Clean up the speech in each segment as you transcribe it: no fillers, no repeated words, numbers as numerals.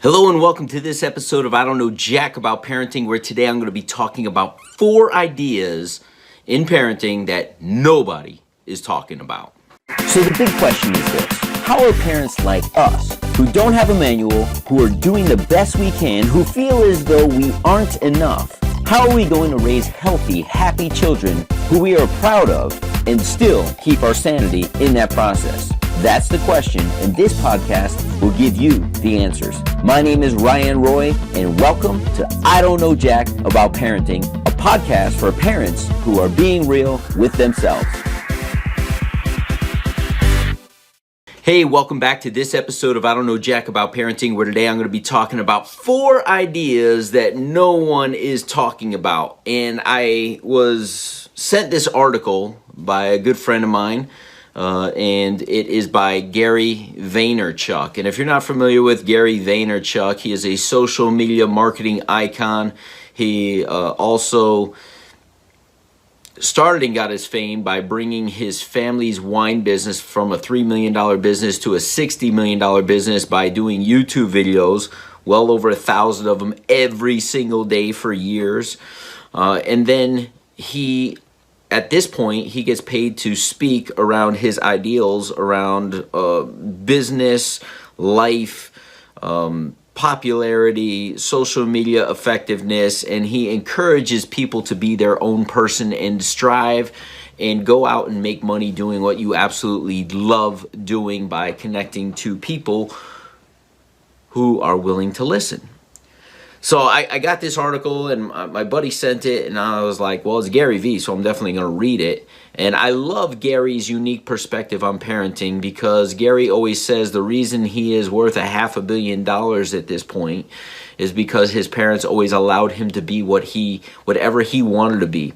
Hello and welcome to this episode of I Don't Know Jack About Parenting, where today I'm going to be talking about 4 ideas in parenting that nobody is talking about. So the big question is this: how are parents like us, who don't have a manual, who are doing the best we can, who feel as though we aren't enough, how are we going to raise healthy, happy children who we are proud of and still keep our sanity in that process? That's the question, and this podcast will give you the answers. My name is Ryan Roy, and welcome to I Don't Know Jack About Parenting, a podcast for parents who are being real with themselves. Hey, welcome back to this episode of I Don't Know Jack About Parenting, where today I'm going to be talking about 4 ideas that no one is talking about. And I was sent this article by a good friend of mine, and it is by Gary Vaynerchuk. And if you're not familiar with Gary Vaynerchuk, he is a social media marketing icon. He also started and got his fame by bringing his family's wine business from a $3 million business to a $60 million business by doing YouTube videos, well over 1,000 of them every single day for years. And then at this point, he gets paid to speak around his ideals around business, life, popularity, social media effectiveness, and he encourages people to be their own person and strive and go out and make money doing what you absolutely love doing by connecting to people who are willing to listen. So I got this article, and my buddy sent it, and I was like, well, it's Gary V, so I'm definitely going to read it. And I love Gary's unique perspective on parenting, because Gary always says the reason he is worth $500 million at this point is because his parents always allowed him to be whatever he wanted to be.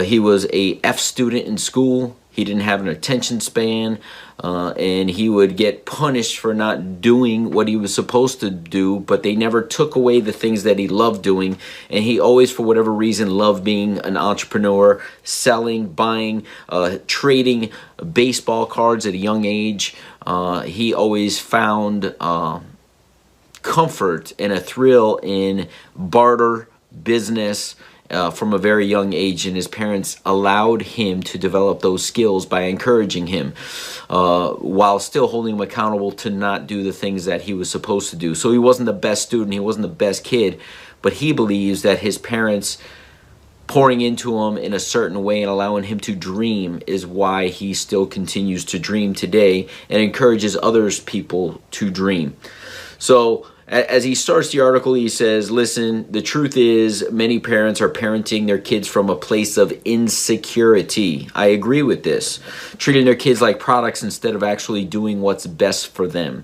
He was a F student in school. He didn't have an attention span, and he would get punished for not doing what he was supposed to do, but they never took away the things that he loved doing. And he always, for whatever reason, loved being an entrepreneur, selling, buying, trading baseball cards at a young age. He always found comfort and a thrill in barter business from a very young age, and his parents allowed him to develop those skills by encouraging him while still holding him accountable to not do the things that he was supposed to do. So he wasn't the best student, he wasn't the best kid, but he believes that his parents pouring into him in a certain way and allowing him to dream is why he still continues to dream today and encourages others people to dream. So as he starts the article, he says, listen, the truth is many parents are parenting their kids from a place of insecurity. I agree with this. Treating their kids like products instead of actually doing what's best for them.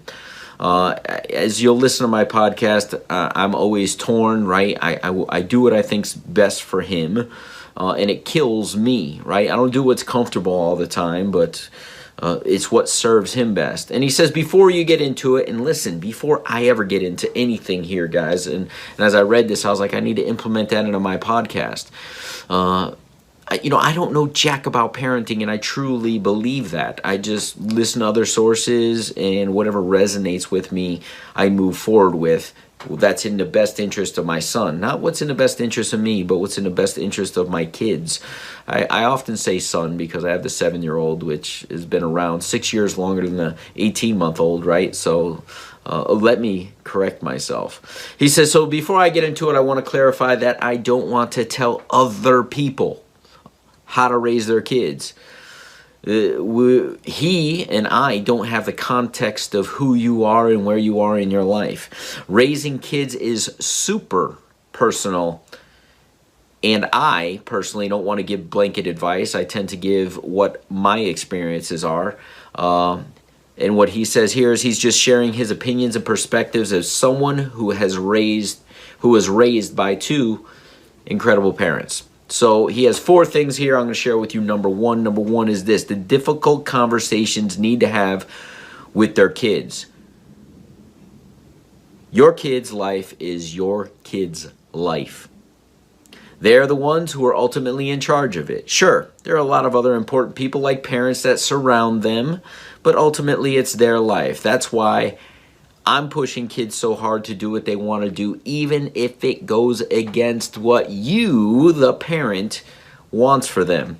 As you'll listen to my podcast, I'm always torn, right? I do what I think's best for him, and it kills me, right? I don't do what's comfortable all the time, but it's what serves him best. And he says, before you get into it, and listen, before I ever get into anything here, guys, and as I read this, I was like, I need to implement that into my podcast. I don't know jack about parenting, and I truly believe that. I just listen to other sources, and whatever resonates with me, I move forward with. That's in the best interest of my son. Not what's in the best interest of me, but what's in the best interest of my kids. I often say son because I have the 7-year-old, which has been around 6 years longer than the 18-month-old, right? So let me correct myself. He says, so before I get into it, I want to clarify that I don't want to tell other people how to raise their kids. He and I don't have the context of who you are and where you are in your life. Raising kids is super personal, and I personally don't want to give blanket advice. I tend to give what my experiences are. And what he says here is he's just sharing his opinions and perspectives as someone who was raised by 2 incredible parents. So he has 4 things here I'm going to share with you. Number one is this: the difficult conversations need to have with their kids. Your kid's life is your kid's life. They're the ones who are ultimately in charge of it. Sure, there are a lot of other important people like parents that surround them, but ultimately it's their life. That's why I'm pushing kids so hard to do what they want to do, even if it goes against what you, the parent, wants for them.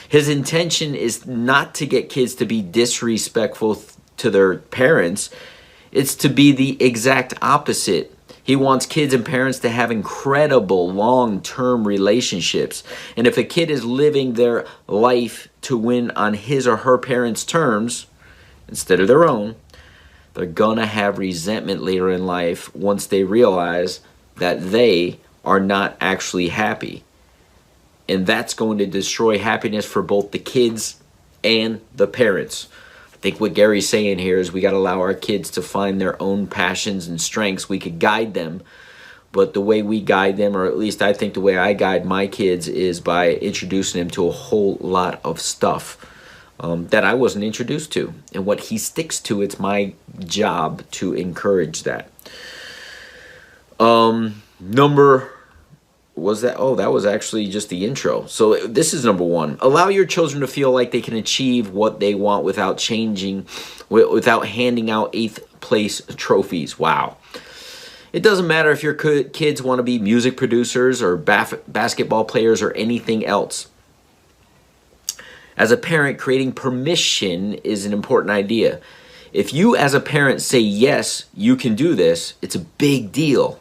His intention is not to get kids to be disrespectful to their parents. It's to be the exact opposite. He wants kids and parents to have incredible long-term relationships. And if a kid is living their life to win on his or her parents' terms instead of their own, they're gonna have resentment later in life once they realize that they are not actually happy. And that's going to destroy happiness for both the kids and the parents. I think what Gary's saying here is we got to allow our kids to find their own passions and strengths. We could guide them, but the way we guide them, or at least I think the way I guide my kids, is by introducing them to a whole lot of stuff that I wasn't introduced to. And what he sticks to, it's my job to encourage that. That was actually just the intro. So this is number one. Allow your children to feel like they can achieve what they want without handing out 8th place trophies. Wow. It doesn't matter if your kids want to be music producers or basketball players or anything else. As a parent, creating permission is an important idea. If you as a parent say, yes, you can do this, it's a big deal.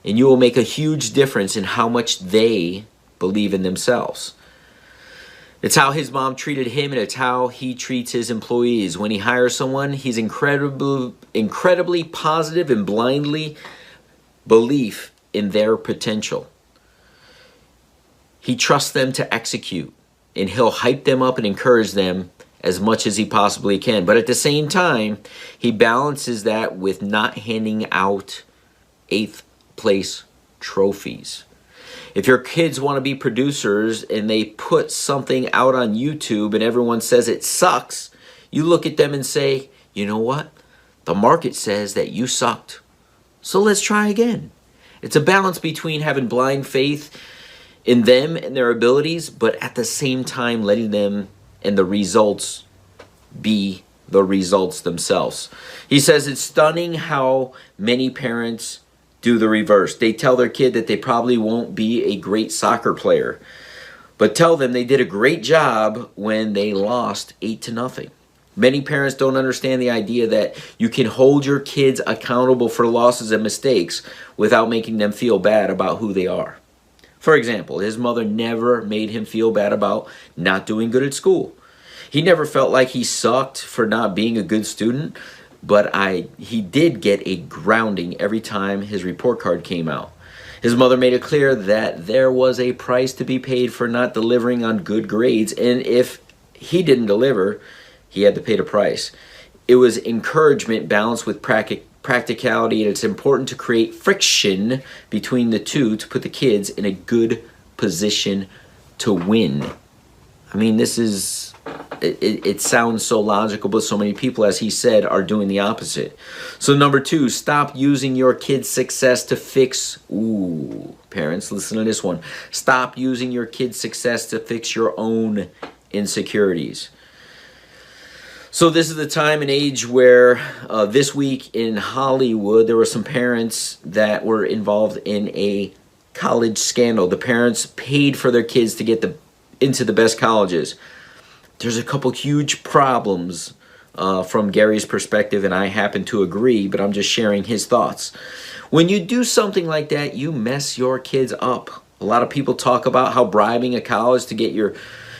And you will make a huge difference in how much they believe in themselves. It's how his mom treated him, and it's how he treats his employees. When he hires someone, he's incredibly positive and blindly belief in their potential. He trusts them to execute, and he'll hype them up and encourage them as much as he possibly can. But at the same time, he balances that with not handing out 8th place trophies. If your kids want to be producers and they put something out on YouTube and everyone says it sucks, you look at them and say, you know what? The market says that you sucked. So let's try again. It's a balance between having blind faith in them and their abilities, but at the same time letting them and the results be the results themselves. He says it's stunning how many parents do the reverse. They tell their kid that they probably won't be a great soccer player, but tell them they did a great job when they lost 8-0. Many parents don't understand the idea that you can hold your kids accountable for losses and mistakes without making them feel bad about who they are. For example, his mother never made him feel bad about not doing good at school. He never felt like he sucked for not being a good student, but he did get a grounding every time his report card came out. His mother made it clear that there was a price to be paid for not delivering on good grades, and if he didn't deliver, he had to pay the price. It was encouragement balanced with practicality, and it's important to create friction between the two to put the kids in a good position to win. I mean, this is... It sounds so logical, but so many people, as he said, are doing the opposite. So number 2, stop using your kid's success to fix... Parents, listen to this one. Stop using your kid's success to fix your own insecurities. So this is the time and age where this week in Hollywood, there were some parents that were involved in a college scandal. The parents paid for their kids to get into the best colleges. There's a couple huge problems from Gary's perspective, and I happen to agree, but I'm just sharing his thoughts. When you do something like that, you mess your kids up. A lot of people talk about how bribing a college to get your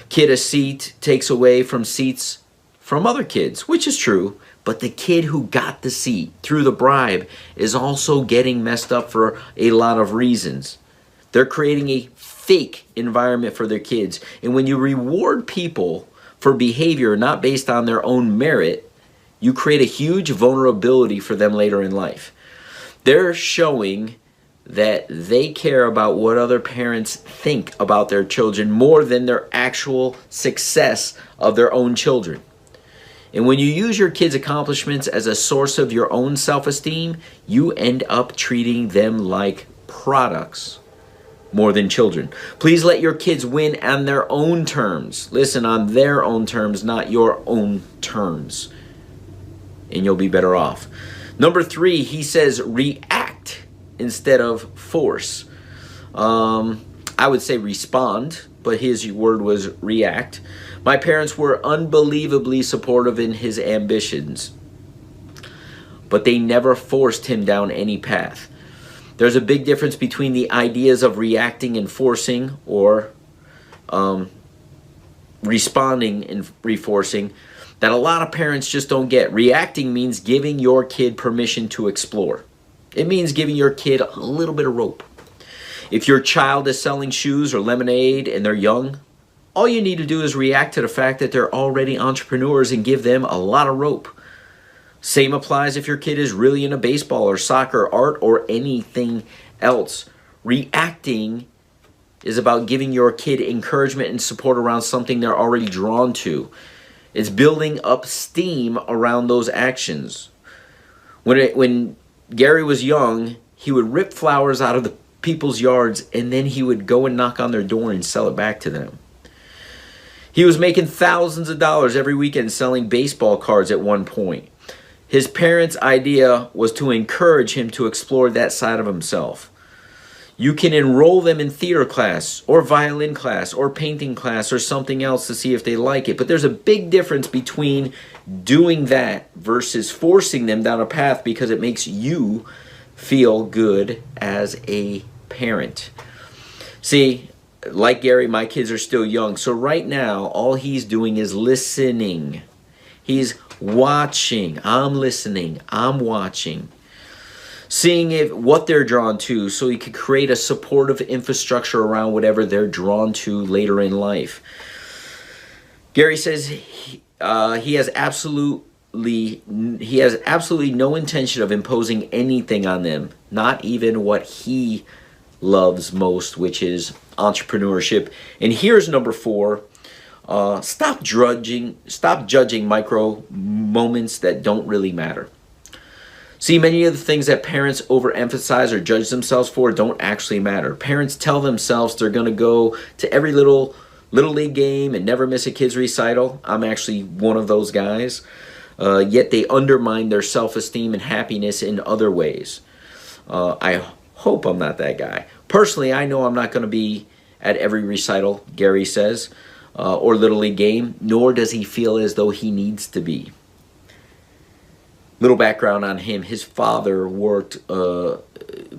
kid a seat takes away from seats from other kids, which is true, but the kid who got the seat through the bribe is also getting messed up for a lot of reasons. They're creating a fake environment for their kids, and when you reward people for behavior not based on their own merit, you create a huge vulnerability for them later in life. They're showing that they care about what other parents think about their children more than their actual success of their own children. And when you use your kids' accomplishments as a source of your own self-esteem, you end up treating them like products more than children. Please let your kids win on their own terms. Listen, on their own terms, not your own terms. And you'll be better off. Number 3, he says react instead of force. I would say respond, but his word was react. My parents were unbelievably supportive in his ambitions, but they never forced him down any path. There's a big difference between the ideas of reacting and forcing, or responding and reforcing, that a lot of parents just don't get. Reacting means giving your kid permission to explore. It means giving your kid a little bit of rope. If your child is selling shoes or lemonade and they're young, all you need to do is react to the fact that they're already entrepreneurs and give them a lot of rope. Same applies if your kid is really into baseball or soccer, art, or anything else. Reacting is about giving your kid encouragement and support around something they're already drawn to. It's building up steam around those actions. When Gary was young, he would rip flowers out of the people's yards, and then he would go and knock on their door and sell it back to them. He was making thousands of dollars every weekend selling baseball cards at one point. His parents' idea was to encourage him to explore that side of himself. You can enroll them in theater class or violin class or painting class or something else to see if they like it. But there's a big difference between doing that versus forcing them down a path because it makes you feel good as a parent. See, like Gary, my kids are still young. So right now, all he's doing is listening. He's watching. I'm listening. I'm watching. Seeing what they're drawn to so he could create a supportive infrastructure around whatever they're drawn to later in life. Gary says he has absolutely no intention of imposing anything on them, not even what he loves most, which is entrepreneurship. And here's number 4. Stop judging micro moments that don't really matter. See, many of the things that parents overemphasize or judge themselves for don't actually matter. Parents tell themselves they're going to go to every little league game and never miss a kid's recital. I'm actually one of those guys. Yet they undermine their self-esteem and happiness in other ways. I hope I'm not that guy. Personally, I know I'm not going to be at every recital, Gary says, or Little League game, nor does he feel as though he needs to be. Little background on him. His father worked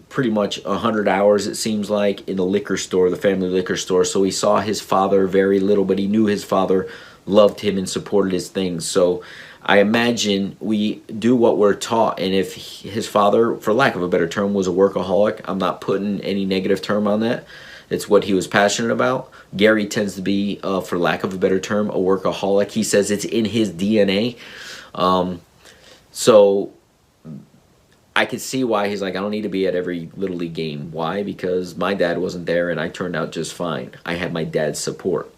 pretty much 100 hours, it seems like, in the liquor store, the family liquor store. So he saw his father very little, but he knew his father loved him and supported his things. So I imagine we do what we're taught. And if his father, for lack of a better term, was a workaholic, I'm not putting any negative term on that. It's what he was passionate about. Gary tends to be, for lack of a better term, a workaholic. He says it's in his DNA. So I could see why he's like, I don't need to be at every Little League game. Why? Because my dad wasn't there and I turned out just fine. I had my dad's support.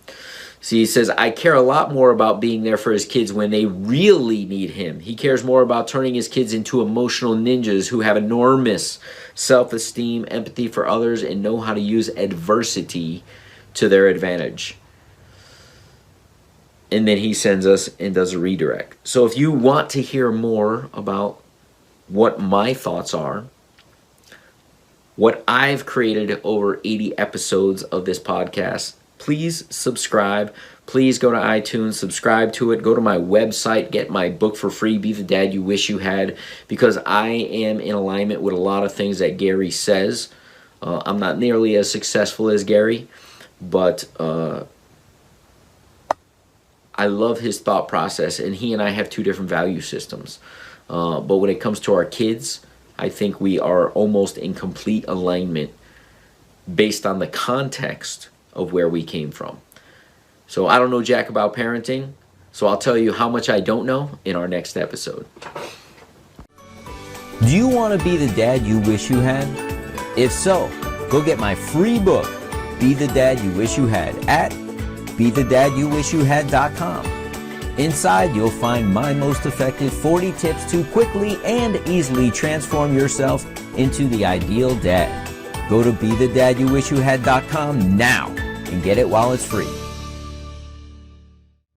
See, he says, I care a lot more about being there for his kids when they really need him. He cares more about turning his kids into emotional ninjas who have enormous self-esteem, empathy for others, and know how to use adversity to their advantage. And then he sends us and does a redirect. So if you want to hear more about what my thoughts are, what I've created over 80 episodes of this podcast, please subscribe. Please go to iTunes, subscribe to it. Go to my website, get my book for free, Be the Dad You Wish You Had, because I am in alignment with a lot of things that Gary says. I'm not nearly as successful as Gary, but I love his thought process, and he and I have two different value systems. But when it comes to our kids, I think we are almost in complete alignment based on the context of where we came from. So I don't know jack about parenting, so I'll tell you how much I don't know in our next episode. Do you want to be the dad you wish you had? If so, go get my free book, Be the Dad You Wish You Had, at BeTheDadYouWishYouHad.com. Inside, you'll find my most effective 40 tips to quickly and easily transform yourself into the ideal dad. Go to BeTheDadYouWishYouHad.com now and get it while it's free.